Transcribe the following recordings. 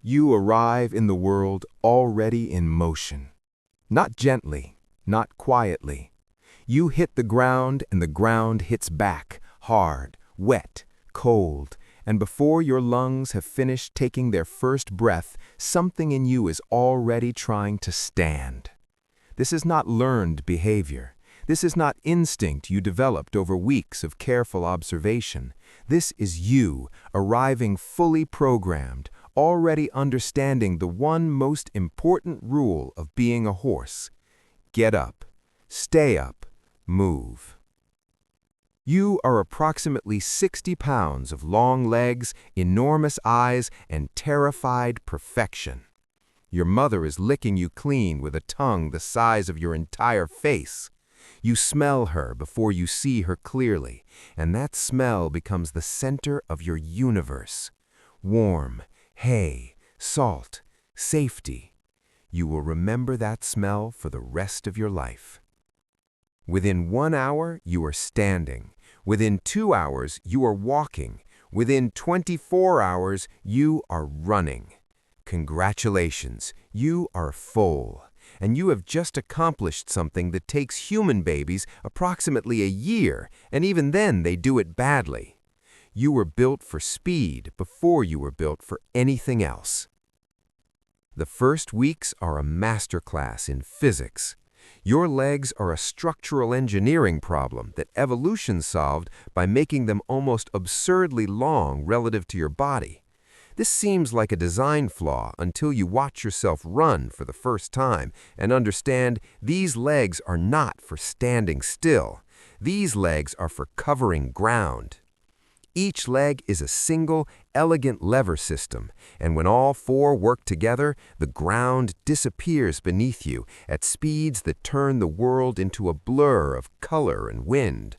You arrive in the world already in motion. Not gently, not quietly. You hit the ground and the ground hits back, hard, wet, cold, and before your lungs have finished taking their first breath, something in you is already trying to stand. This is not learned behavior. This is not instinct you developed over weeks of careful observation. This is you, arriving fully programmed, already understanding the one most important rule of being a horse. Get up, stay up, move. You are approximately 60 pounds of long legs, enormous eyes, and terrified perfection. Your mother is licking you clean with a tongue the size of your entire face. You smell her before you see her clearly, and that smell becomes the center of your universe. Warm, hay, salt, safety. You will remember that smell for the rest of your life. Within 1 hour, you are standing. Within 2 hours, you are walking. Within 24 hours, you are running. Congratulations, you are full. And you have just accomplished something that takes human babies approximately a year, and even then they do it badly. You were built for speed before you were built for anything else. The first weeks are a masterclass in physics. Your legs are a structural engineering problem that evolution solved by making them almost absurdly long relative to your body. This seems like a design flaw until you watch yourself run for the first time and understand these legs are not for standing still. These legs are for covering ground. Each leg is a single, elegant lever system, and when all four work together, the ground disappears beneath you at speeds that turn the world into a blur of color and wind.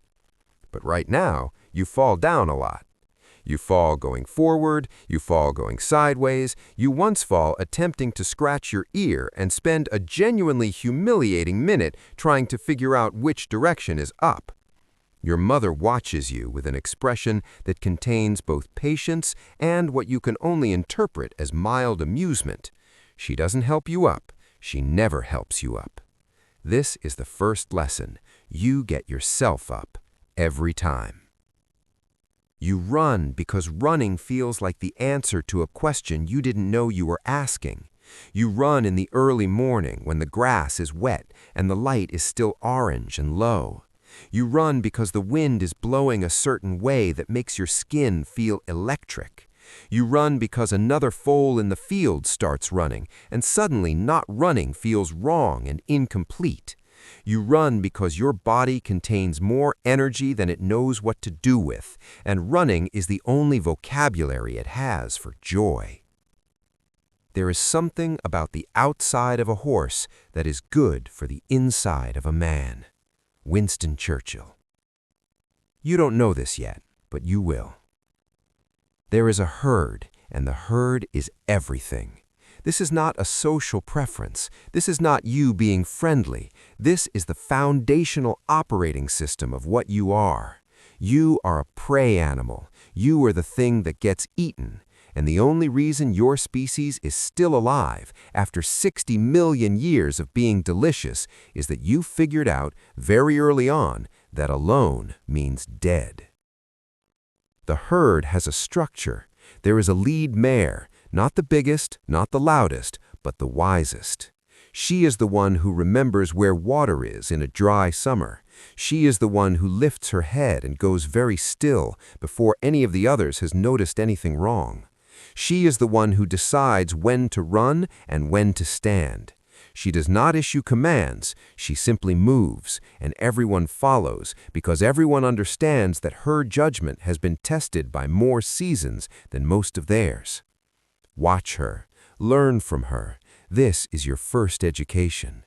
But right now, you fall down a lot. You fall going forward, you fall going sideways, you once fall attempting to scratch your ear and spend a genuinely humiliating minute trying to figure out which direction is up. Your mother watches you with an expression that contains both patience and what you can only interpret as mild amusement. She doesn't help you up. She never helps you up. This is the first lesson. You get yourself up every time. You run because running feels like the answer to a question you didn't know you were asking. You run in the early morning when the grass is wet and the light is still orange and low. You run because the wind is blowing a certain way that makes your skin feel electric. You run because another foal in the field starts running, and suddenly not running feels wrong and incomplete. You run because your body contains more energy than it knows what to do with, and running is the only vocabulary it has for joy. There is something about the outside of a horse that is good for the inside of a man. Winston Churchill. You don't know this yet, but you will. There is a herd, and the herd is everything. This is not a social preference. This is not you being friendly. This is the foundational operating system of what you are. You are a prey animal. You are the thing that gets eaten. And the only reason your species is still alive after 60 million years of being delicious is that you figured out very early on that alone means dead. The herd has a structure. There is a lead mare, not the biggest, not the loudest, but the wisest. She is the one who remembers where water is in a dry summer. She is the one who lifts her head and goes very still before any of the others has noticed anything wrong. She is the one who decides when to run and when to stand. She does not issue commands, she simply moves, and everyone follows because everyone understands that her judgment has been tested by more seasons than most of theirs. Watch her, learn from her. This is your first education.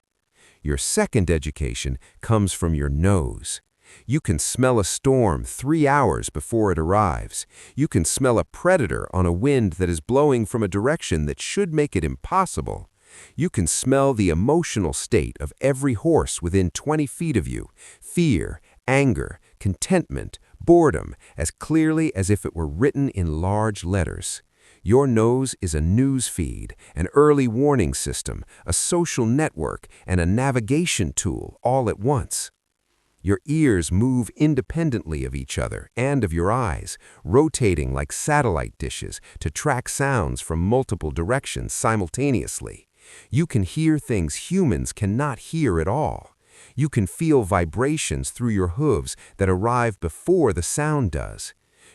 Your second education comes from your nose. You can smell a storm 3 hours before it arrives. You can smell a predator on a wind that is blowing from a direction that should make it impossible. You can smell the emotional state of every horse within 20 feet of you, fear, anger, contentment, boredom, as clearly as if it were written in large letters. Your nose is a news feed, an early warning system, a social network, and a navigation tool all at once. Your ears move independently of each other and of your eyes, rotating like satellite dishes to track sounds from multiple directions simultaneously. You can hear things humans cannot hear at all. You can feel vibrations through your hooves that arrive before the sound does.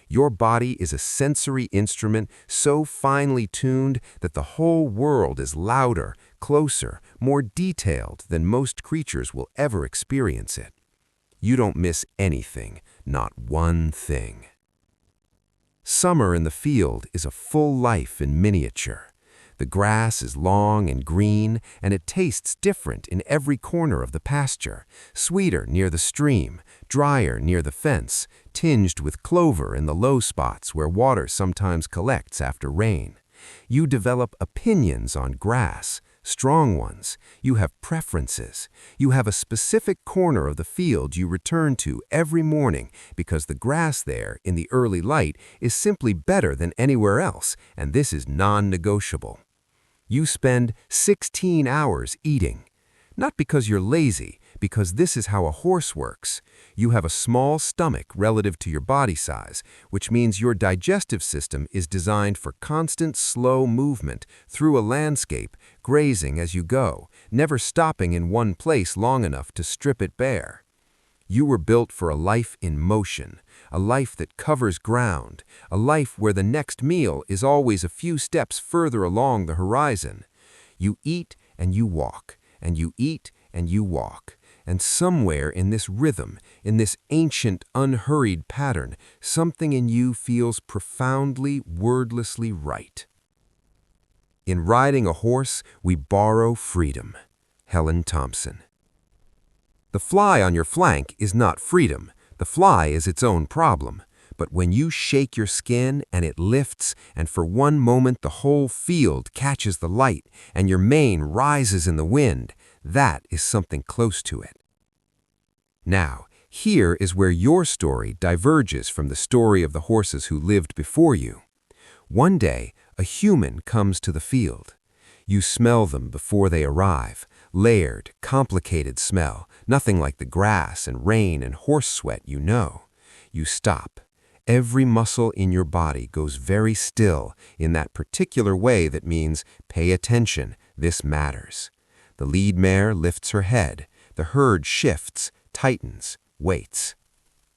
Your body is a sensory instrument so finely tuned that the whole world is louder, closer, more detailed than most creatures will ever experience it. You don't miss anything, not one thing. Summer in the field is a full life in miniature. The grass is long and green, and it tastes different in every corner of the pasture, sweeter near the stream, drier near the fence, tinged with clover in the low spots where water sometimes collects after rain. You develop opinions on grass, strong ones. You have preferences. You have a specific corner of the field you return to every morning because the grass there in the early light is simply better than anywhere else, and this is non-negotiable. You spend 16 hours eating. Not because you're lazy, because this is how a horse works. You have a small stomach relative to your body size, which means your digestive system is designed for constant, slow movement through a landscape, grazing as you go, never stopping in one place long enough to strip it bare. You were built for a life in motion, a life that covers ground, a life where the next meal is always a few steps further along the horizon. You eat and you walk, and you eat and you walk. And somewhere in this rhythm, in this ancient, unhurried pattern, something in you feels profoundly, wordlessly right. In riding a horse, we borrow freedom. Helen Thompson. The fly on your flank is not freedom. The fly is its own problem. But when you shake your skin and it lifts, and for one moment the whole field catches the light, and your mane rises in the wind, that is something close to it. Now, here is where your story diverges from the story of the horses who lived before you. One day, a human comes to the field. You smell them before they arrive. Layered, complicated smell, nothing like the grass and rain and horse sweat you know. You stop. Every muscle in your body goes very still in that particular way that means, pay attention, this matters. The lead mare lifts her head. The herd shifts, tightens, waits.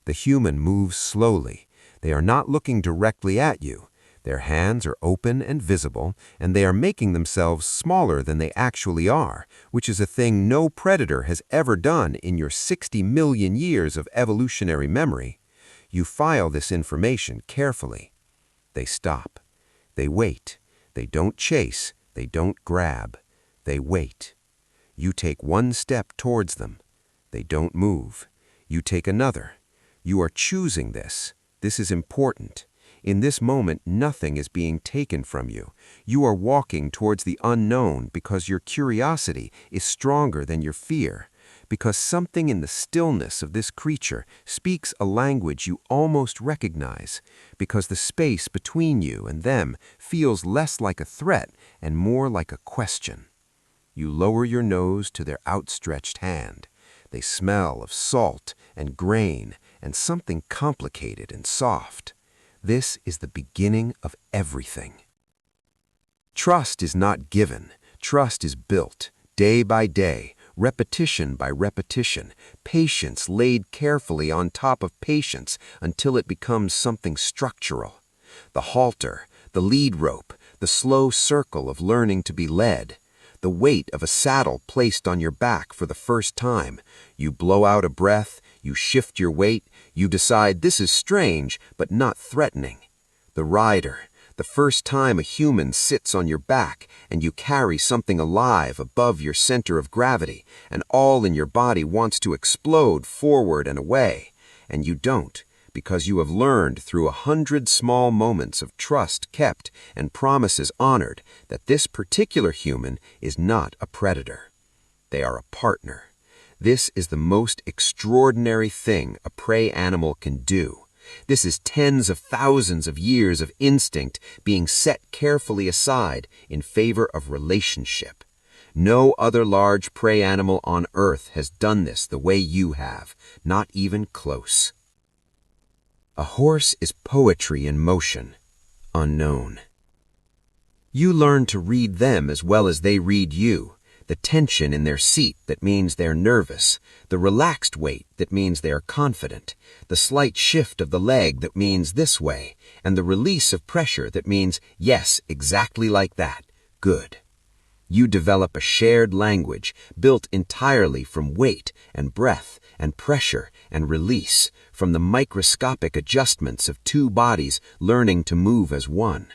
The human moves slowly. They are not looking directly at you. Their hands are open and visible, and they are making themselves smaller than they actually are, which is a thing no predator has ever done in your 60 million years of evolutionary memory. You file this information carefully. They stop. They wait. They don't chase. They don't grab. They wait. You take one step towards them. They don't move. You take another. You are choosing this. This is important. In this moment, nothing is being taken from you. You are walking towards the unknown because your curiosity is stronger than your fear, because something in the stillness of this creature speaks a language you almost recognize, because the space between you and them feels less like a threat and more like a question. You lower your nose to their outstretched hand. They smell of salt and grain and something complicated and soft. This is the beginning of everything. Trust is not given. Trust is built, day by day, repetition by repetition, patience laid carefully on top of patience until it becomes something structural. The halter, the lead rope, the slow circle of learning to be led, the weight of a saddle placed on your back for the first time. You blow out a breath, you shift your weight, you decide this is strange but not threatening. The rider, the first time a human sits on your back and you carry something alive above your center of gravity and all in your body wants to explode forward and away, and you don't, because you have learned through 100 small moments of trust kept and promises honored that this particular human is not a predator. They are a partner. This is the most extraordinary thing a prey animal can do. This is tens of thousands of years of instinct being set carefully aside in favor of relationship. No other large prey animal on Earth has done this the way you have, not even close. A horse is poetry in motion, unknown. You learn to read them as well as they read you. The tension in their seat that means they're nervous, the relaxed weight that means they're confident, the slight shift of the leg that means this way, and the release of pressure that means, yes, exactly like that, good. You develop a shared language built entirely from weight and breath and pressure and release, from the microscopic adjustments of two bodies learning to move as one.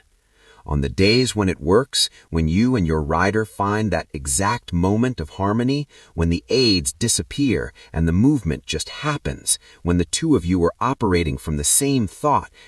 On the days when it works, when you and your rider find that exact moment of harmony, when the aids disappear and the movement just happens, when the two of you are operating from the same thought